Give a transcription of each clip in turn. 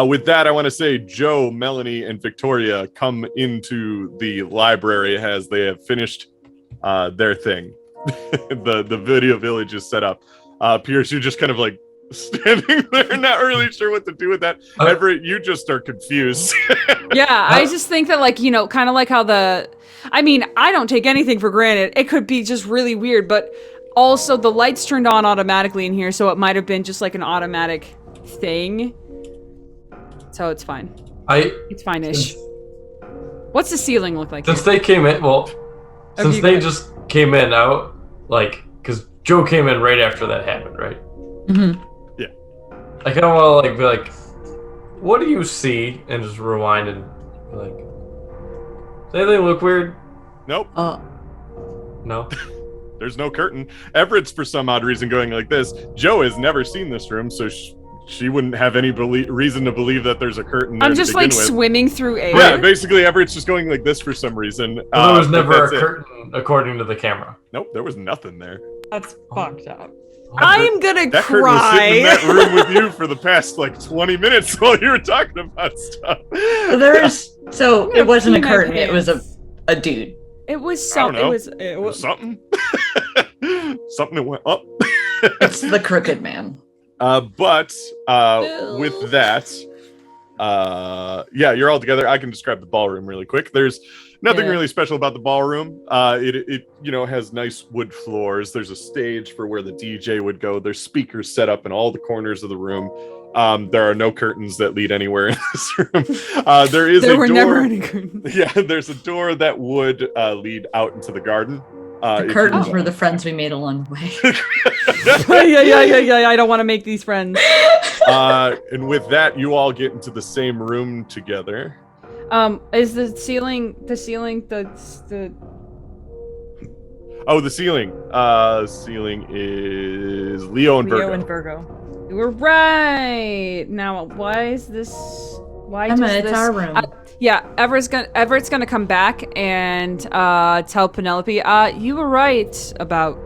With that, I want to say Joe, Melanie, and Victoria come into the library as they have finished their thing. the video village is set up. Pierce, you're just kind of like standing there, not really sure what to do with that. Everett, you just are confused. Yeah, I just think that, like, kind of like how I don't take anything for granted. It could be just really weird, but also the lights turned on automatically in here, so it might have been just like an automatic thing. So it's fine. It's fine-ish. What's the ceiling look like? Since they came in, just came in out, like, because Joe came in right after that happened, right? Mm-hmm. Yeah. I kind of want to be like, what do you see? And just rewind and be like, does anything look weird? Nope. No. There's no curtain. Everett's for some odd reason going like this. Joe has never seen this room, so she wouldn't have any reason to believe that there's a curtain there. I'm just like swimming through air. Yeah, basically Everett's just going like this for some reason. There was never a curtain according to the camera. Nope, there was nothing there. That's fucked up. I'm gonna that cry. Curtain was sitting in that room with you for the past like 20 minutes while you were talking about stuff. It wasn't a curtain. It was a dude. It was something. It was something. Something that went up. It's the crooked man. But with that, you're all together. I can describe the ballroom really quick. There's nothing really special about the ballroom. It has nice wood floors. There's a stage for where the DJ would go. There's speakers set up in all the corners of the room. There are no curtains that lead anywhere in this room. There were never any curtains. Yeah, there's a door that would lead out into the garden. The curtains were the friends we made along the way. Yeah. I don't want to make these friends. And with that, you all get into the same room together. Is the ceiling the Oh, the ceiling. Ceiling is Leo and Virgo. Leo and Virgo. You were right. Now, why is this? Why Emma, it's our room. Yeah, Everett's gonna come back and tell Penelope, you were right about...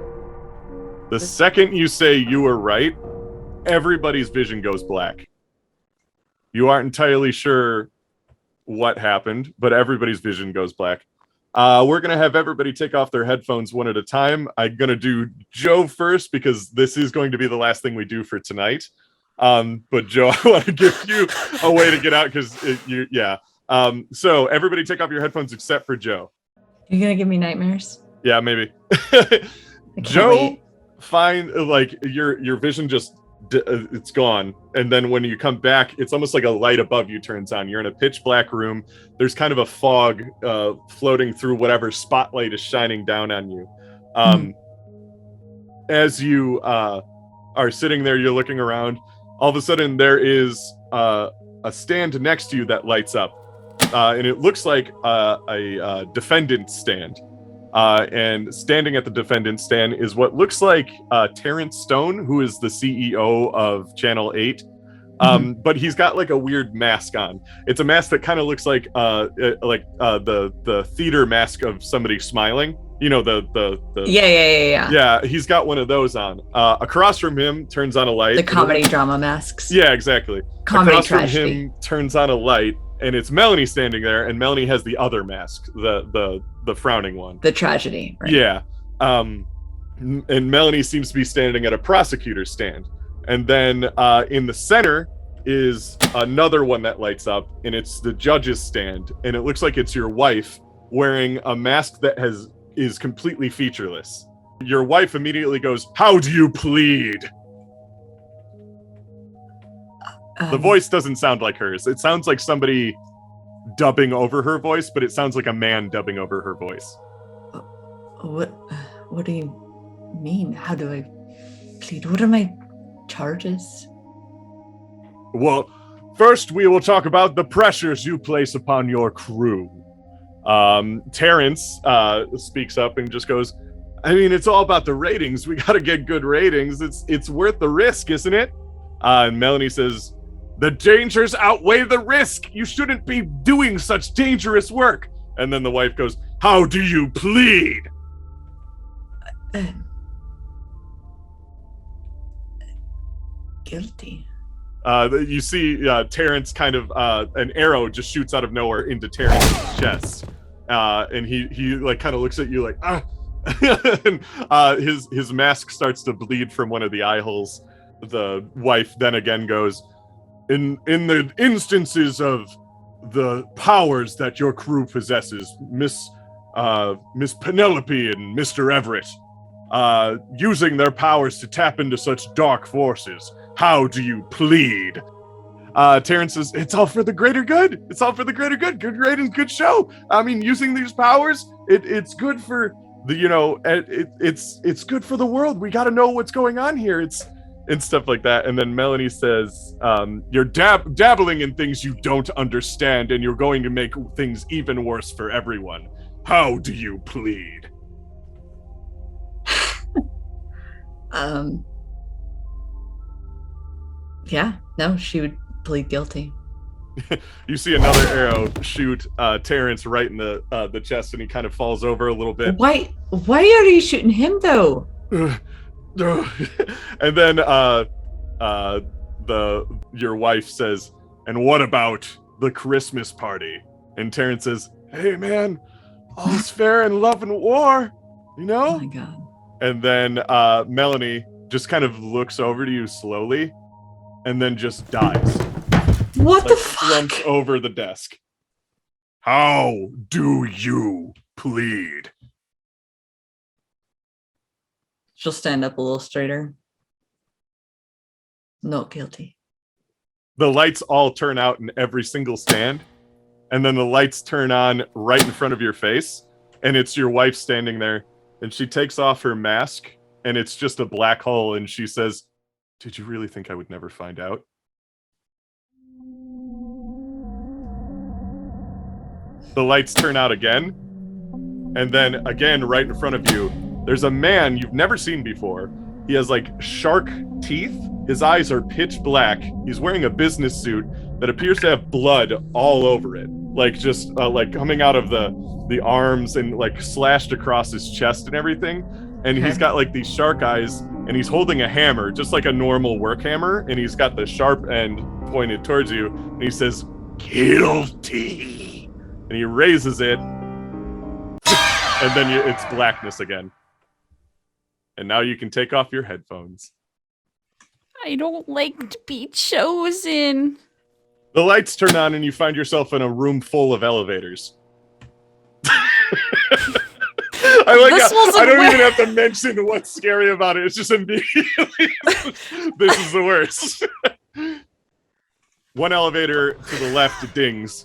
The second you say you were right, everybody's vision goes black. You aren't entirely sure what happened, but everybody's vision goes black. We're gonna have everybody take off their headphones one at a time. I'm gonna do Joe first because this is going to be the last thing we do for tonight. But Joe, I want to give you a way to get out because so everybody take off your headphones except for Joe. You're gonna give me nightmares? Yeah, maybe. Joe, find like your vision just it's gone, and then when you come back, it's almost like a light above you turns on. You're in a pitch black room. There's kind of a fog floating through whatever spotlight is shining down on you. As you are sitting there, you're looking around. All of a sudden, there is a stand next to you that lights up. And it looks like a defendant stand. And standing at the defendant stand is what looks like Terrence Stone, who is the CEO of Channel 8. But he's got like a weird mask on. It's a mask that kind of looks like the theater mask of somebody smiling. You know, the Yeah, he's got one of those on. Across from him turns on a light. The comedy drama masks. Yeah, exactly. Comedy Across tragedy. from him turns on a light, and it's Melanie standing there, and Melanie has the other mask, the frowning one. The tragedy, right? Yeah. And Melanie seems to be standing at a prosecutor's stand. And then in the center is another one that lights up, and it's the judge's stand, and it looks like it's your wife wearing a mask that is completely featureless. Your wife immediately goes, "How do you plead?" The voice doesn't sound like hers. It sounds like somebody dubbing over her voice, but it sounds like a man dubbing over her voice. What do you mean? How do I plead? What are my charges? Well, first we will talk about the pressures you place upon your crew. Terrence speaks up and just goes, I mean, it's all about the ratings. We got to get good ratings. It's worth the risk, isn't it? And Melanie says, the dangers outweigh the risk. You shouldn't be doing such dangerous work. And then the wife goes, how do you plead? Guilty. You see Terrence kind of an arrow just shoots out of nowhere into Terrence's chest, and he like kind of looks at you like ah. And, his mask starts to bleed from one of the eye holes. The wife then again goes, in the instances of the powers that your crew possesses, Miss Penelope and Mr. Everett, using their powers to tap into such dark forces, how do you plead? Terrence says, it's all for the greater good. It's all for the greater good. Good ratings, good show. I mean, using these powers, it's good for the, it's good for the world. We got to know what's going on here. And stuff like that. And then Melanie says, you're dabbling in things you don't understand, and you're going to make things even worse for everyone. How do you plead? Yeah, no, she would plead guilty. You see another arrow shoot Terrence right in the chest, and he kind of falls over a little bit. Why are you shooting him though? And then your wife says, and what about the Christmas party? And Terrence says, hey man, all's fair in love and war, you know? Oh my god. And then Melanie just kind of looks over to you slowly and then just dies. What Like, the fuck? slumps over the desk. How do you plead? She'll stand up a little straighter. Not guilty. The lights all turn out in every single stand, and then the lights turn on right in front of your face, and it's your wife standing there, and she takes off her mask, and it's just a black hole, and she says, did you really think I would never find out? The lights turn out again, and then again right in front of you, there's a man you've never seen before. He has like shark teeth. His eyes are pitch black. He's wearing a business suit that appears to have blood all over it. Like just like coming out of the arms and like slashed across his chest and everything. And he's got like these shark eyes, and he's holding a hammer, just like a normal work hammer. And he's got the sharp end pointed towards you. And he says, guilty. And he raises it. And then it's blackness again. And now you can take off your headphones. I don't like to be chosen. The lights turn on and you find yourself in a room full of elevators. I don't even have to mention what's scary about it. It's just immediately, this is the worst. One elevator to the left dings.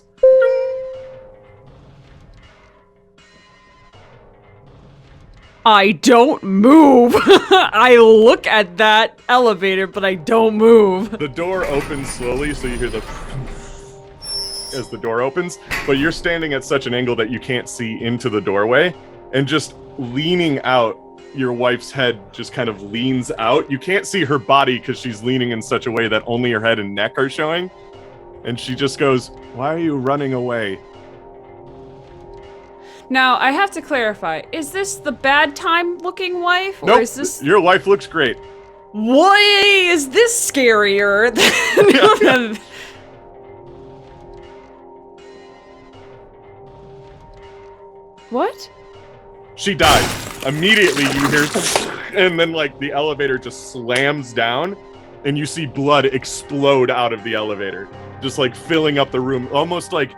I don't move. I look at that elevator, but I don't move. The door opens slowly, so you hear the as the door opens, but you're standing at such an angle that you can't see into the doorway, and just leaning out, your wife's head just kind of leans out. You can't see her body because she's leaning in such a way that only her head and neck are showing, and she just goes, why are you running away? Now, I have to clarify. Is this the bad time looking wife? Or Nope, is this... your wife looks great. Why is this scarier than... What? She dies. Immediately you hear, and then like the elevator just slams down, and you see blood explode out of the elevator, just like filling up the room, almost like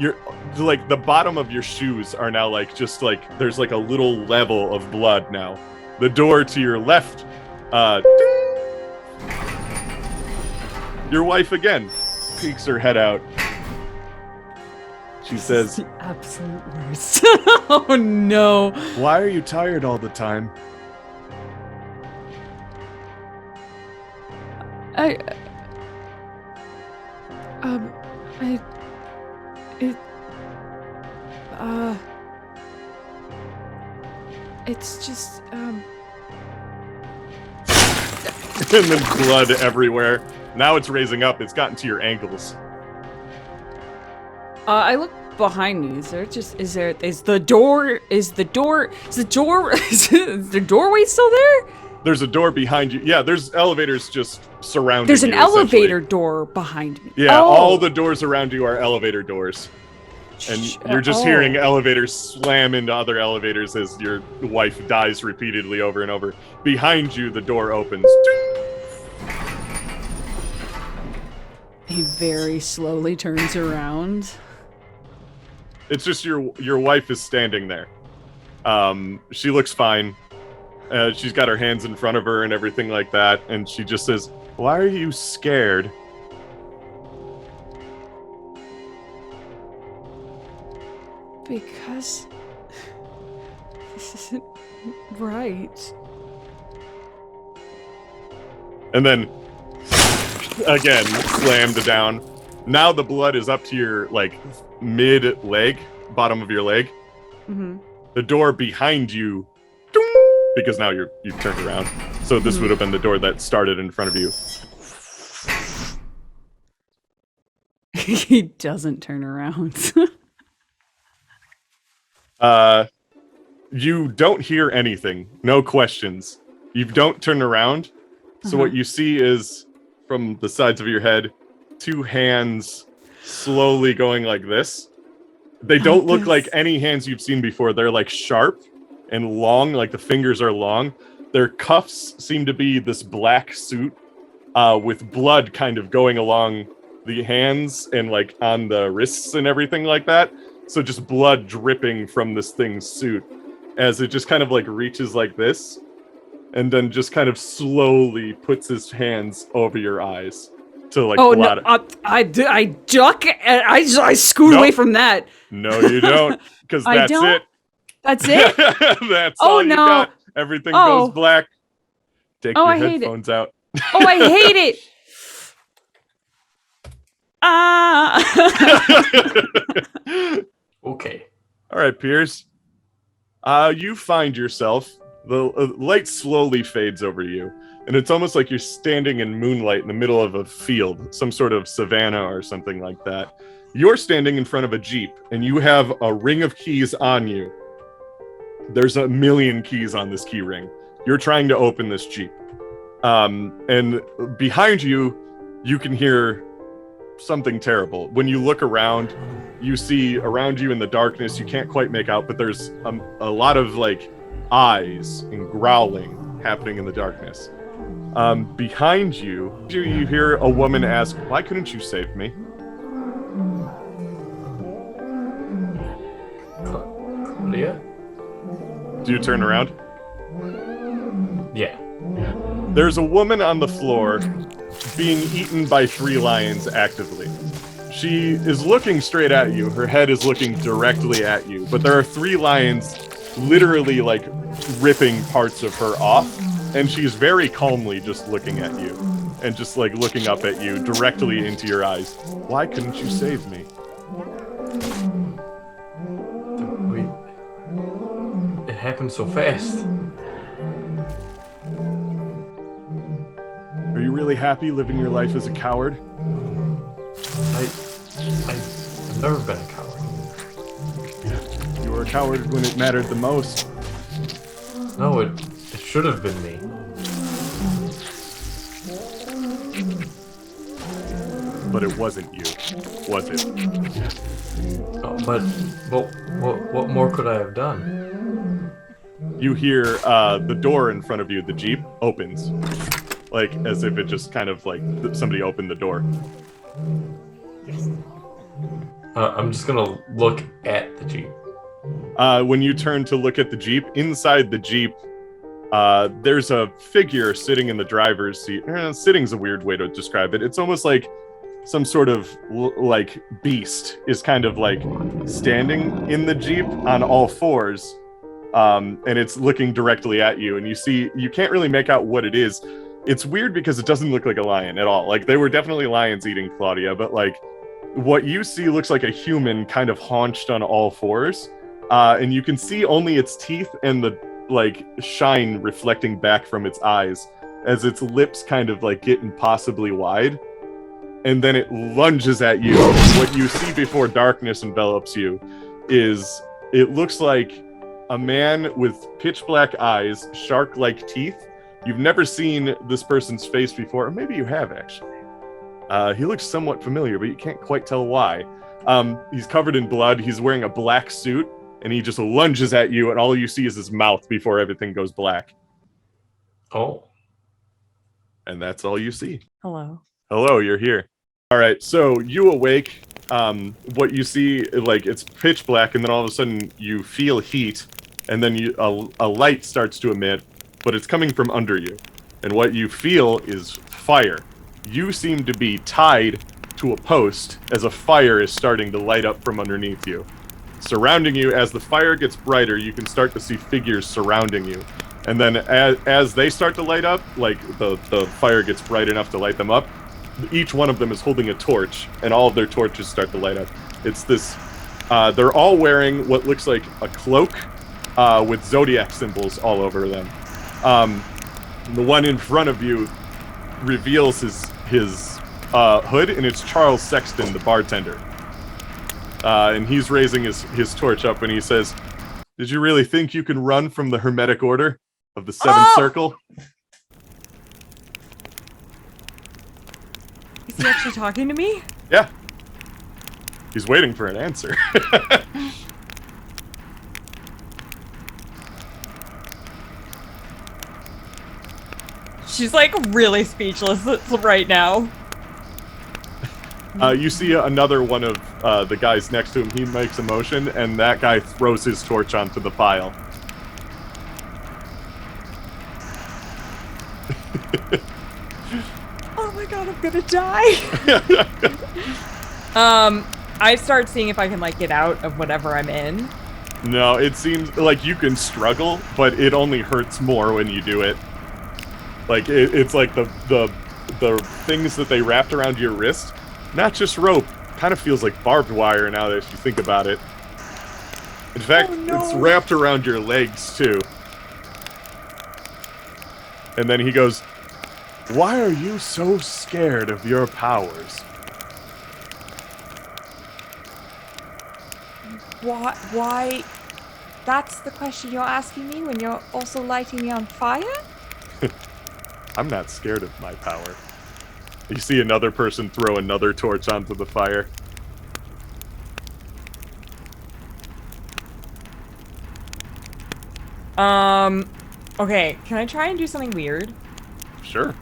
you're like the bottom of your shoes are now like just like there's like a little level of blood now. The door to your left, your wife again peeks her head out. She says, the absolute worst. Oh no. why are you tired all the time? It's just, And then blood everywhere. Now it's raising up. It's gotten to your ankles. I look behind me. Is the doorway still there? There's a door behind you. Yeah, there's elevators just surrounding There's an you, elevator door behind me. Yeah, Oh. all the doors around you are elevator doors. And you're just hearing elevators slam into other elevators as your wife dies repeatedly over and over. Behind you, the door opens. He very slowly turns around. It's just your wife is standing there. She looks fine. She's got her hands in front of her and everything like that. And she just says, "Why are you scared?" Because this isn't right. And then again slammed down. Now the blood is up to your like mid leg, bottom of your leg. Mm-hmm. The door behind you, because now you've turned around. So this would have been the door that started in front of you. He doesn't turn around. You don't hear anything. No questions. You don't turn around. So what you see is, from the sides of your head, two hands slowly going like this. They don't look like any hands you've seen before. They're like sharp and long, like the fingers are long. Their cuffs seem to be this black suit with blood kind of going along the hands and like on the wrists and everything like that. So just blood dripping from this thing's suit as it just kind of like reaches like this and then just kind of slowly puts his hands over your eyes to like blot it. I duck and I scoot away from that. No, you don't, because that's it. That's it? That's all you got. Everything goes black. Take your headphones out. Oh, I hate it. Okay. All right, Piers. You find yourself, the light slowly fades over you, and it's almost like you're standing in moonlight in the middle of a field, some sort of savanna or something like that. You're standing in front of a Jeep, and you have a ring of keys on you. There's a million keys on this key ring. You're trying to open this Jeep. And behind you, you can hear something terrible. When you look around, you see around you in the darkness, you can't quite make out, but there's a lot of like eyes and growling happening in the darkness. Behind you, you hear a woman ask, "Why couldn't you save me?" Leah? Do you turn around? Yeah. There's a woman on the floor being eaten by 3 lions actively. She is looking straight at you. Her head is looking directly at you. But there are 3 lions literally like ripping parts of her off. And she's very calmly just looking at you. And just like looking up at you directly into your eyes. "Why couldn't you save me?" It happened so fast. Are you really happy living your life as a coward? I've never been a coward. You were a coward when it mattered the most. No, it should have been me. But it wasn't you, was it? But what more could I have done? You hear the door in front of you, the Jeep, opens. Like, as if it just kind of like somebody opened the door. I'm just gonna look at the Jeep. When you turn to look at the Jeep, inside the Jeep, there's a figure sitting in the driver's seat. Sitting's a weird way to describe it. It's almost like some sort of like beast is kind of like standing in the Jeep on all fours. And it's looking directly at you, and you can't really make out what it is. It's weird because it doesn't look like a lion at all. Like, they were definitely lions eating Claudia, but like what you see looks like a human kind of haunched on all fours. And you can see only its teeth and the like shine reflecting back from its eyes as its lips kind of like get impossibly wide. And then it lunges at you. What you see before darkness envelops you is, it looks like a man with pitch black eyes, shark-like teeth, You've never seen this person's face before, or maybe you have actually. He looks somewhat familiar, but you can't quite tell why. He's covered in blood. He's wearing a black suit, and he just lunges at you, and all you see is his mouth before everything goes black. Oh. And that's all you see. Hello. Hello, you're here. All right, so you awake. What you see, like, it's pitch black, and then all of a sudden you feel heat, and then a light starts to emit, but it's coming from under you. And what you feel is fire. You seem to be tied to a post as a fire is starting to light up from underneath you. Surrounding you, as the fire gets brighter, you can start to see figures surrounding you. And then as they start to light up, like the fire gets bright enough to light them up, each one of them is holding a torch, and all of their torches start to light up. It's this, they're all wearing what looks like a cloak with zodiac symbols all over them. The one in front of you reveals his hood, and it's Charles Sexton, the bartender. And he's raising his torch up, and he says, "Did you really think you can run from the Hermetic Order of the Seventh Circle?" Is he actually talking to me? Yeah. He's waiting for an answer. She's like really speechless right now. You see another one of the guys next to him. He makes a motion, and that guy throws his torch onto the pile. Oh my god, I'm gonna die. I start seeing if I can like get out of whatever I'm in. No, it seems like you can struggle, but it only hurts more when you do it. Like it's like the things that they wrapped around your wrist, not just rope. Kind of feels like barbed wire now that you think about it. In fact, it's wrapped around your legs too. And then he goes, "Why are you so scared of your powers?" Why? That's the question you're asking me when you're also lighting me on fire? I'm not scared of my power. You see another person throw another torch onto the fire. Okay, can I try and do something weird? Sure.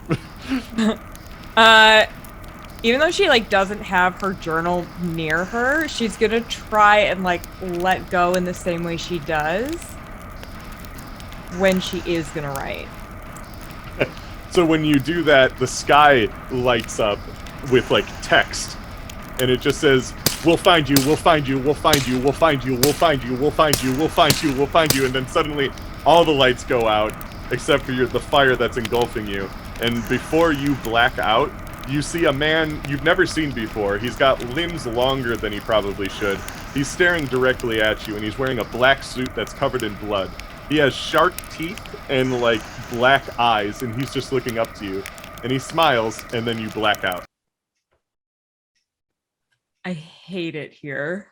Even though she like doesn't have her journal near her, she's gonna try and like let go in the same way she does when she is gonna write. So when you do that, the sky lights up with like text, and it just says, "We'll find you, we'll find you, we'll find you, we'll find you, we'll find you, we'll find you, we'll find you, we'll find you," and then suddenly all the lights go out except for the fire that's engulfing you. And before you black out, you see a man you've never seen before. He's got limbs longer than he probably should. He's staring directly at you, and he's wearing a black suit that's covered in blood. He has sharp teeth and, like, black eyes, and he's just looking up to you. And he smiles, and then you black out. I hate it here.